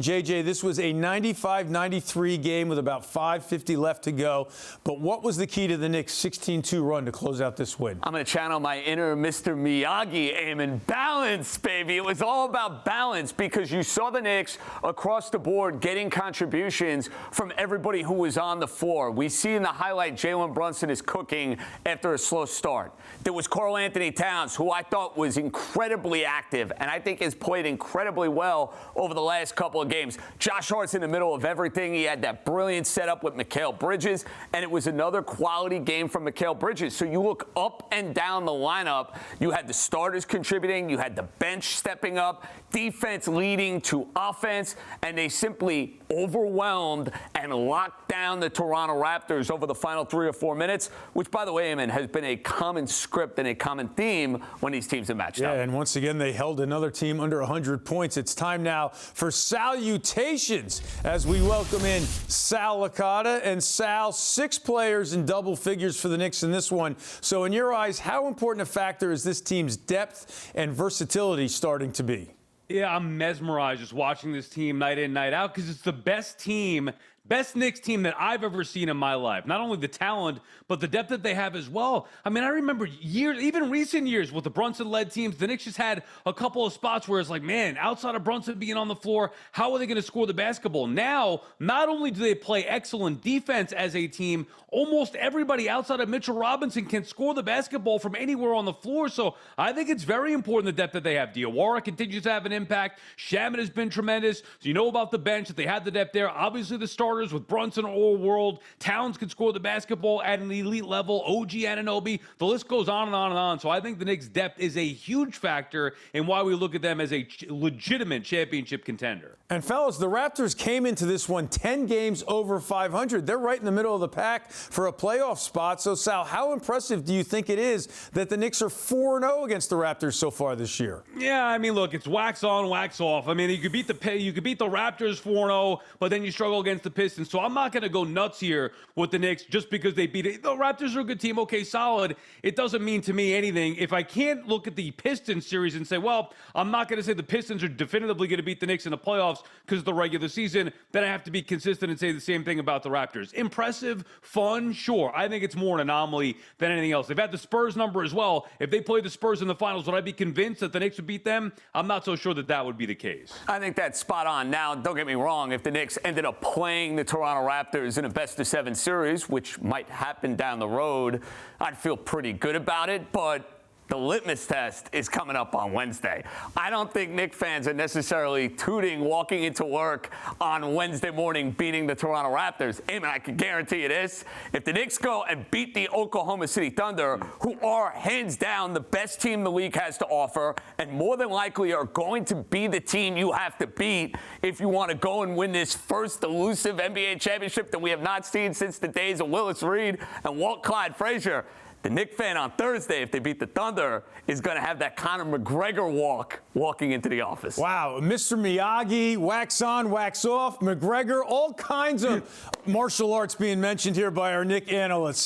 JJ, this was a 95-93 game with about 5:50 left to go. But what was the key to the Knicks' 16-2 run to close out this win? I'm going to channel my inner Mr. Miyagi aim and balance, baby. It was all about balance because you saw the Knicks across the board getting contributions from everybody who was on the floor. We see in the highlight Jalen Brunson is cooking after a slow start. There was Karl Anthony Towns, who I thought was incredibly active and I think has played incredibly well over the last couple of games. Josh Hart's in the middle of everything. He had that brilliant setup with Mikal Bridges, and it was another quality game from Mikal Bridges. So you look up and down the lineup. You had the starters contributing. You had the bench stepping up, defense leading to offense, and they simply overwhelmed and locked down the Toronto Raptors over the final 3 or 4 minutes, which, by the way, Eamon, has been a common script and a common theme when these teams have matched up. Yeah, and once again, they held another team under 100 points. It's time now for salutations as we welcome in Sal Licata. And Sal, 6 players in double figures for the Knicks in this one. So in your eyes, how important a factor is this team's depth and versatility starting to be? Yeah, I'm mesmerized just watching this team night in, night out, because it's the best Knicks team that I've ever seen in my life. Not only the talent, but the depth that they have as well. I mean, I remember years, even recent years with the Brunson-led teams, the Knicks just had a couple of spots where it's like, man, outside of Brunson being on the floor, how are they going to score the basketball? Now, not only do they play excellent defense as a team, almost everybody outside of Mitchell Robinson can score the basketball from anywhere on the floor. So I think it's very important the depth that they have. Diawara continues to have an impact. Shaman has been tremendous. So you know about the bench, that they had the depth there. Obviously the starters with Brunson all world. Towns can score the basketball at an elite level. OG Anunoby. The list goes on and on and on. So I think the Knicks' depth is a huge factor in why we look at them as a legitimate championship contender. And fellas, the Raptors came into this one 10 games over 500. They're right in the middle of the pack for a playoff spot. So, Sal, how impressive do you think it is that the Knicks are 4-0 against the Raptors so far this year? Yeah, I mean, look, it's wax on, wax off. I mean, you could beat the Raptors 4-0, but then you struggle against the Pistons. So I'm not going to go nuts here with the Knicks just because they beat it. The Raptors are a good team. Okay, solid. It doesn't mean to me anything. If I can't look at the Pistons series and say, well, I'm not going to say the Pistons are definitively going to beat the Knicks in the playoffs because of the regular season, then I have to be consistent and say the same thing about the Raptors. Impressive, fun, sure. I think it's more an anomaly than anything else. They've had the Spurs number as well. If they played the Spurs in the finals, would I be convinced that the Knicks would beat them? I'm not so sure that that would be the case. I think that's spot on. Now, don't get me wrong. If the Knicks ended up playing the Toronto Raptors in a best-of-7 series, which might happen down the road, I'd feel pretty good about it, but the litmus test is coming up on Wednesday. I don't think Knicks fans are necessarily tooting walking into work on Wednesday morning beating the Toronto Raptors. Eamon, I can guarantee you this. If the Knicks go and beat the Oklahoma City Thunder, who are hands down the best team the league has to offer and more than likely are going to be the team you have to beat if you want to go and win this first elusive NBA championship that we have not seen since the days of Willis Reed and Walt Clyde Frazier, the Knicks fan on Thursday, if they beat the Thunder, is going to have that Conor McGregor walking into the office. Wow, Mr. Miyagi, wax on, wax off, McGregor, all kinds of martial arts being mentioned here by our Knicks analysts.